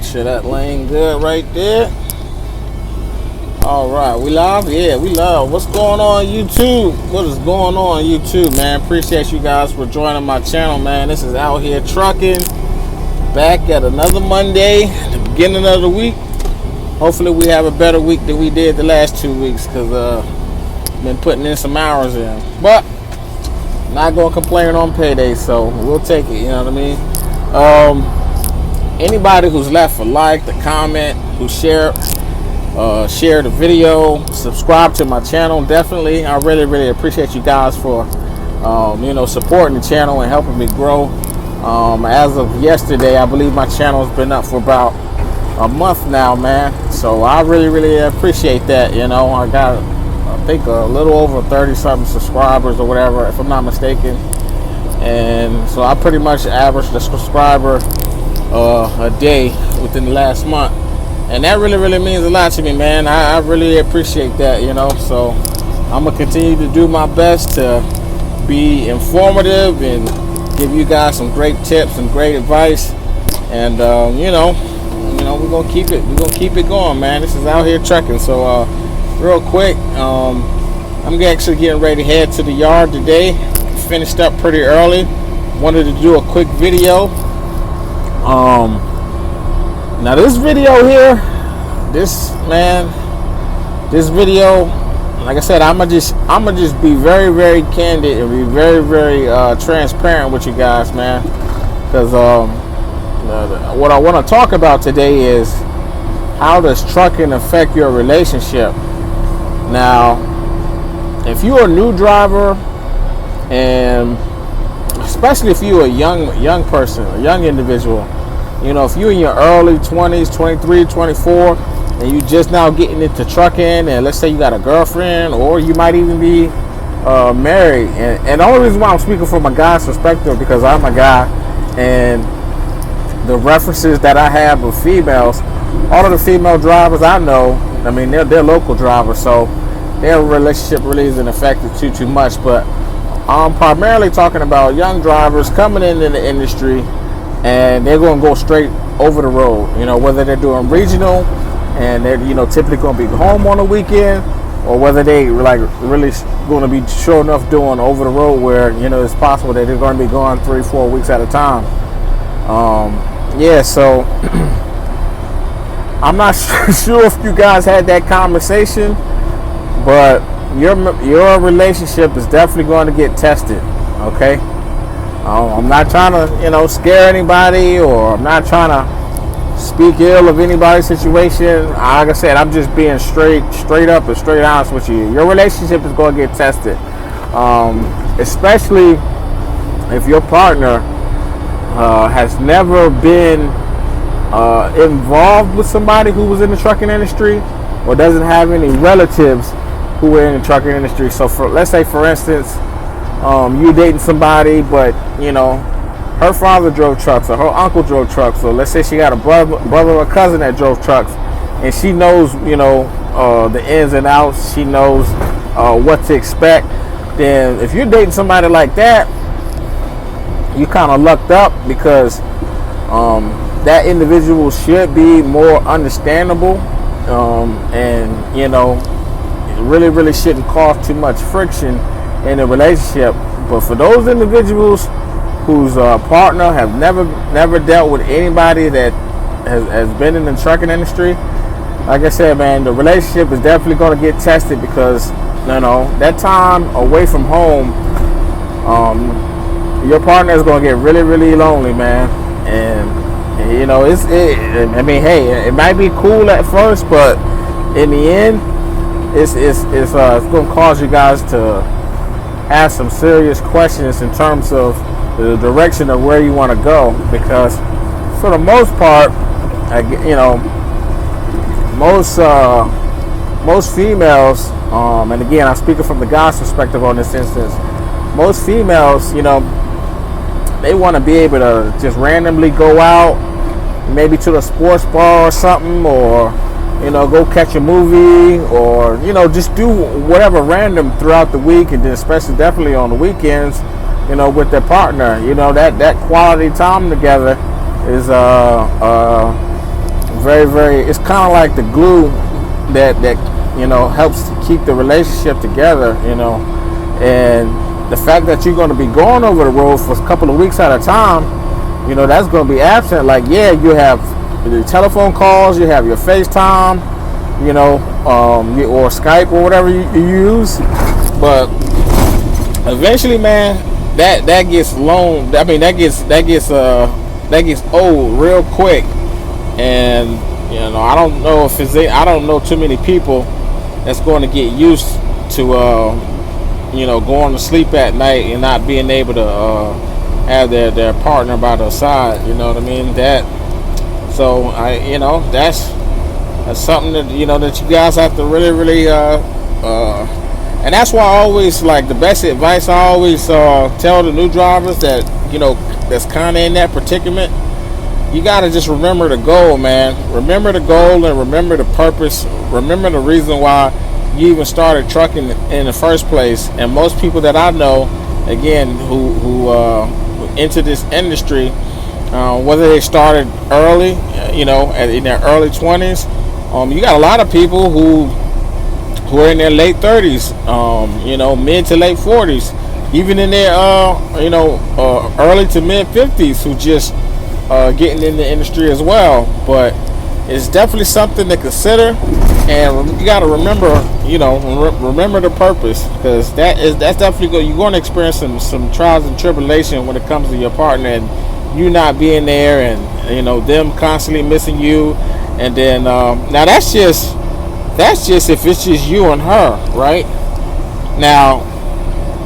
Make sure that lane good right there. All right, we live? Yeah, we live. What's going on YouTube? What is going on YouTube, man? Appreciate you guys for joining my channel, man. This is Out Here Trucking. Back at another Monday, the beginning of the week. Hopefully we have a better week than we did the last 2 weeks, because been putting in some hours in. But not gonna complain on payday, so we'll take it, you know what I mean? Anybody who's left a like, the comment, who share the video, subscribe to my channel, definitely. I really appreciate you guys for supporting the channel and helping me grow. As of yesterday, I believe my channel's been up for about a month now, man. So I really appreciate that. You know, I got, I think, a little over 30 something subscribers or whatever, if I'm not mistaken. And so I pretty much averaged a subscriber a day within the last month, and that really means a lot to me, man. I really appreciate that, you know. So I'm gonna continue to do my best to be informative and give you guys some great tips and great advice. And we're gonna keep it going, man. This is Out Here Trucking. So real quick, I'm actually getting ready to head to the yard today. Finished up pretty early. Wanted to do a quick video. Now this video here, this video, like I said, I'ma just be very candid and be very transparent with you guys, man. Because what I want to talk about today is how does trucking affect your relationship. Now, if you're a new driver, and especially if you're a young person, a young individual, you know, if you're in your early 20s, 23, 24, and you just now getting into trucking, and let's say you got a girlfriend, or you might even be married. And the only reason why I'm speaking from a guy's perspective, because I'm a guy, and the references that I have of females, all of the female drivers I know, I mean, they're local drivers, so their relationship really isn't affected too much. But I'm primarily talking about young drivers coming into the industry, and they're going to go straight over the road. You know, whether they're doing regional and they're, you know, typically going to be home on the weekend, or whether they like really going to be sure enough doing over the road where, you know, it's possible that they're going to be gone 3-4 weeks at a time. So I'm not sure if you guys had that conversation, but your relationship is definitely going to get tested. Okay. I'm not trying to, scare anybody, or I'm not trying to speak ill of anybody's situation. Like I said, I'm just being straight up and straight honest with you. Your relationship is going to get tested, especially if your partner has never been involved with somebody who was in the trucking industry, or doesn't have any relatives who were in the trucking industry. So let's say, for instance, you dating somebody, but her father drove trucks, or her uncle drove trucks. So let's say she got a brother or a cousin that drove trucks, and she knows the ins and outs. She knows what to expect. Then if you're dating somebody like that, you kind of lucked up, because that individual should be more understandable, and it really shouldn't cause too much friction in a relationship. But for those individuals whose partner have never dealt with anybody that has been in the trucking industry, like I said, man, the relationship is definitely going to get tested, because that time away from home, your partner is going to get really lonely, man. And it might be cool at first, but in the end, it's going to cause you guys to ask some serious questions in terms of the direction of where you want to go. Because for the most part, most females, and again, I'm speaking from the guy's perspective on this instance, most females, they want to be able to just randomly go out, maybe to the sports bar or something, or go catch a movie, or just do whatever random throughout the week, and then especially definitely on the weekends, with their partner. That quality time together is very, very. It's kind of like the glue that helps to keep the relationship together. And the fact that you're going to be going over the road for a couple of weeks at a time, that's going to be absent. Like, yeah, you have the telephone calls, you have your FaceTime, or Skype or whatever you use, but eventually, man, that gets long. I mean, that gets old real quick, and I don't know if I don't know too many people that's going to get used to going to sleep at night and not being able to have their partner by their side. You know what I mean? So that's something that that you guys have to really and that's why I always, like, the best advice I always tell the new drivers that that's kind of in that predicament. You got to just remember the goal, man. Remember the goal and remember the purpose. Remember the reason why you even started trucking in the first place. And most people that I know, again, who into this industry, whether they started early, in their early 20s, you got a lot of people who are in their late 30s, mid to late 40s, even in their early to mid 50s, who just getting in the industry as well. But it's definitely something to consider, and you got to remember, remember the purpose, because that's definitely you're going to experience some trials and tribulation when it comes to your partner, and you not being there, and them constantly missing you, and then now that's just if it's just you and her, right? Now,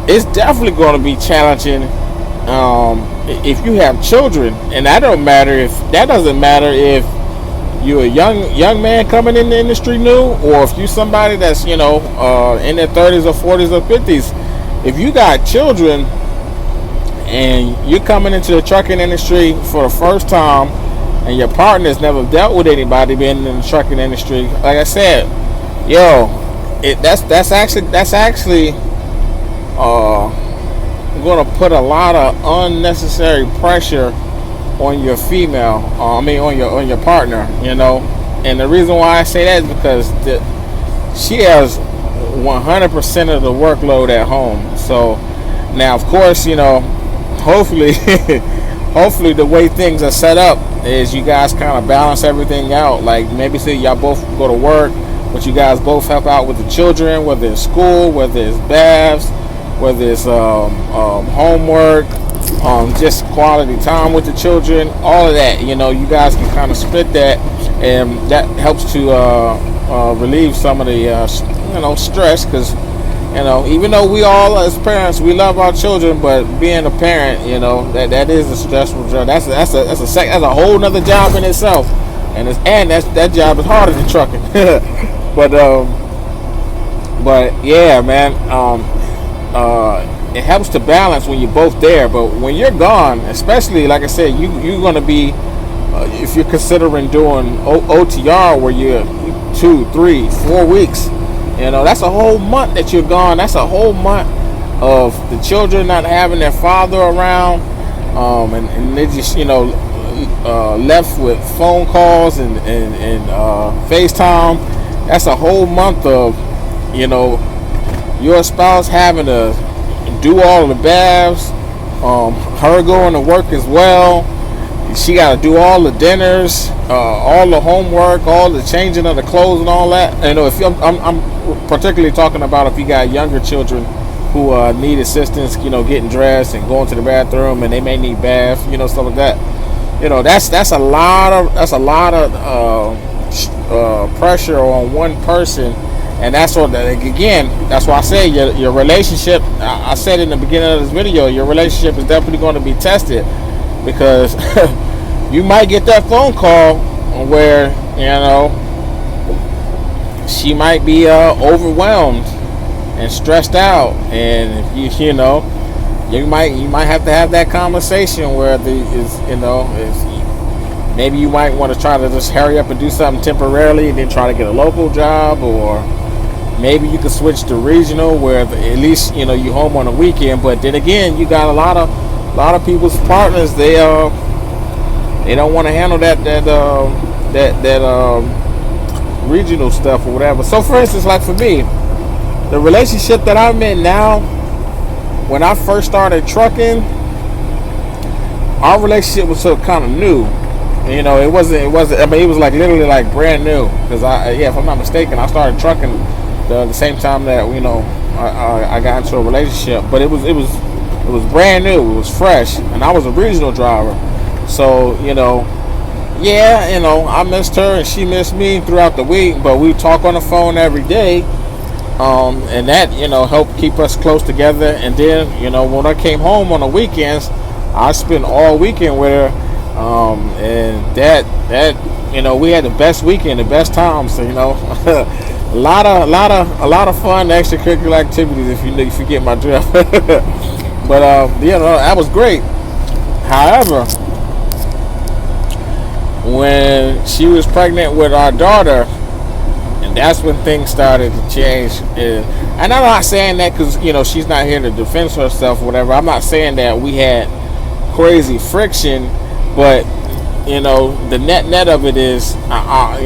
it's definitely going to be challenging if you have children, and that doesn't matter if you're a young man coming in the industry new, or if you're somebody that's in their 30s or 40s or 50s. If you got children and you're coming into the trucking industry for the first time, and your partner's never dealt with anybody being in the trucking industry, like I said, that's actually going to put a lot of unnecessary pressure on your female. On your partner. And the reason why I say that is because she has 100% of the workload at home. So now, of course, hopefully hopefully the way things are set up is you guys kind of balance everything out. Like, maybe say y'all both go to work, but you guys both help out with the children, whether it's school, whether it's baths, whether it's homework, just quality time with the children, all of that. You guys can kind of split that, and that helps to relieve some of the stress, because even though we all as parents, we love our children, but being a parent, that is a stressful job. That's a whole nother job in itself, and that job is harder than trucking. but yeah, man, it helps to balance when you're both there. But when you're gone, especially, like I said, you're going to be if you're considering doing OTR, where you're 2, 3, 4 weeks, that's a whole month that you're gone. That's a whole month of the children not having their father around, and they just left with phone calls and FaceTime. That's a whole month of your spouse having to do all the baths, her going to work as well. She got to do all the dinners, all the homework, all the changing of the clothes and all that. If I'm particularly talking about if you got younger children who need assistance, getting dressed and going to the bathroom, and they may need bath, stuff like that. That's a lot of pressure on one person. And that's what, again, that's why I say your relationship, I said in the beginning of this video, your relationship is definitely going to be tested, because you might get that phone call where, she might be overwhelmed and stressed out, and you might have to have that conversation where maybe you might want to try to just hurry up and do something temporarily and then try to get a local job, or maybe you could switch to regional, where at least you home on a weekend. But then again, you got a lot of people's partners. They don't want to handle that regional stuff or whatever. So for instance, like for me, the relationship that I'm in now, when I first started trucking, our relationship was sort of kind of new. You know, it wasn't. I mean, it was like literally like brand new. Because if I'm not mistaken, I started trucking the same time that I got into a relationship. But it was brand new. It was fresh, and I was a regional driver. So I missed her and she missed me throughout the week. But we talk on the phone every day, and that helped keep us close together. And then when I came home on the weekends, I spent all weekend with her. And that we had the best weekend, the best times. So, a lot of fun extracurricular activities, if you get my drift. But that was great. However, when she was pregnant with our daughter, and that's when things started to change. And I'm not saying that because she's not here to defend herself or whatever. I'm not saying that we had crazy friction. But the net of it is, I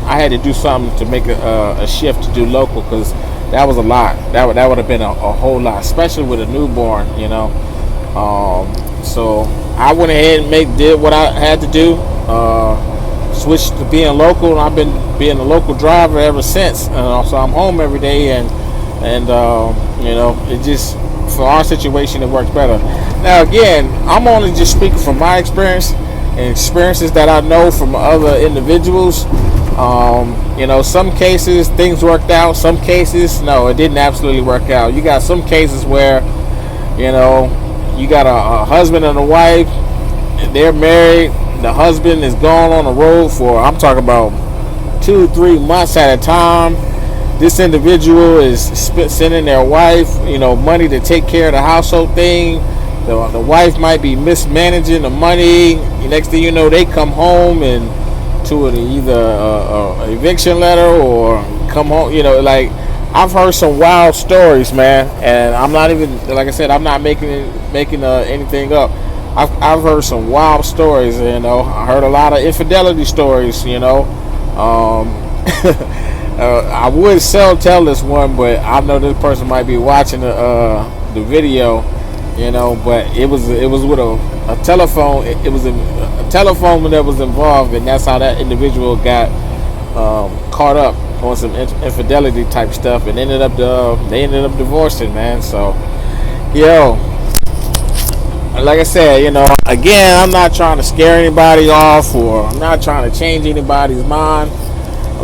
had to do something to make a shift to do local, because that was a lot. That would have been a whole lot, especially with a newborn. So I went ahead and did what I had to do. Switched to being local, and I've been being a local driver ever since. So I'm home every day, and it just, for our situation, it works better. Now again, I'm only just speaking from my experience and experiences that I know from other individuals. Some cases things worked out, some cases no, it didn't absolutely work out. You got some cases where you got a husband and a wife, and they're married. The husband is gone on the road for, I'm talking about 2-3 months at a time. This individual is sending their wife, money to take care of the household thing. The wife might be mismanaging the money. Next thing you know, they come home and to either a eviction letter or come home. Like, I've heard some wild stories, man. And I'm not even, like I said, I'm not making anything up. I've heard some wild stories. I heard a lot of infidelity stories. I would tell this one, but I know this person might be watching the video, but it was with a telephone. It was a telephone that was involved, and that's how that individual got caught up on some infidelity type stuff, and they ended up divorcing, man. So, like I said, again, I'm not trying to scare anybody off, or I'm not trying to change anybody's mind.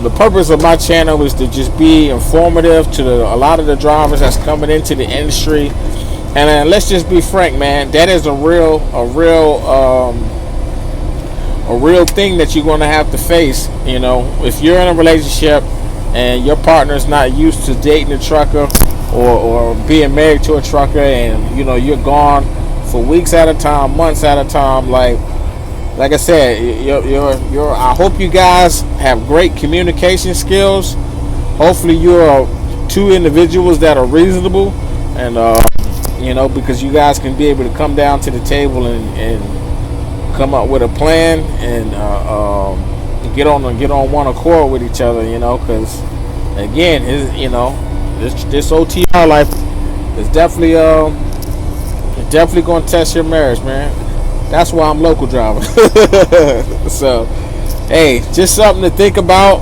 The purpose of my channel is to just be informative to a lot of the drivers that's coming into the industry. And let's just be frank, man, that is a real thing that you're going to have to face. If you're in a relationship and your partner's not used to dating a trucker or being married to a trucker, and you're gone for weeks at a time, months at a time, like I said, I hope you guys have great communication skills. Hopefully you're two individuals that are reasonable, and because you guys can be able to come down to the table and come up with a plan, and get on one accord with each other. Because again, this OTR life is definitely going to test your marriage, man. That's why I'm local driver. So, hey, just something to think about,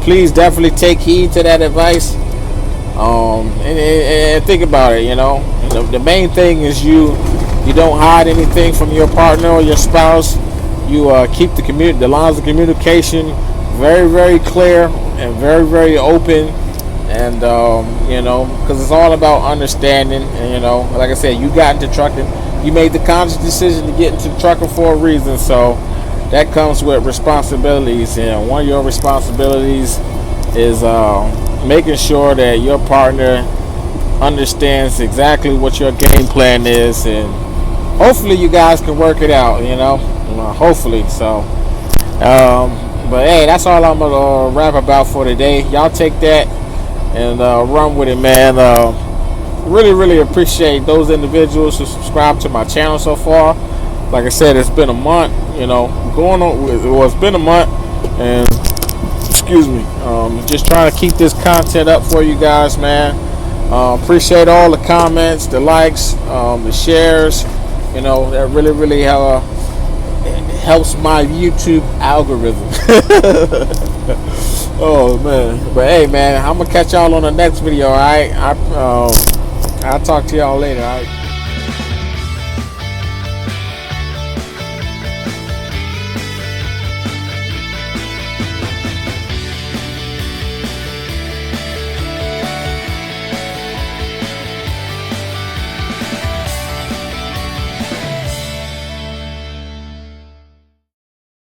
please definitely take heed to that advice. And think about it, The main thing is you don't hide anything from your partner or your spouse. You keep the lines of communication very, very clear and very, very open. And because it's all about understanding. And like I said, you got into trucking, you made the conscious decision to get into trucking for a reason. So that comes with responsibilities, and one of your responsibilities is making sure that your partner understands exactly what your game plan is, and hopefully you guys can work it out. Hopefully. So but hey, that's all I'm gonna rap about for today. Y'all take that and run with it, man. Really, really appreciate those individuals who subscribe to my channel so far. like I said, it's been a month, you know, going on. Well, it's been a month, and excuse me, just trying to keep this content up for you guys, man. Appreciate all the comments, the likes, the shares. You know, that really helps my YouTube algorithm. Oh man, but hey man, I'm gonna catch y'all on the next video. All right, I'll talk to y'all later. All right.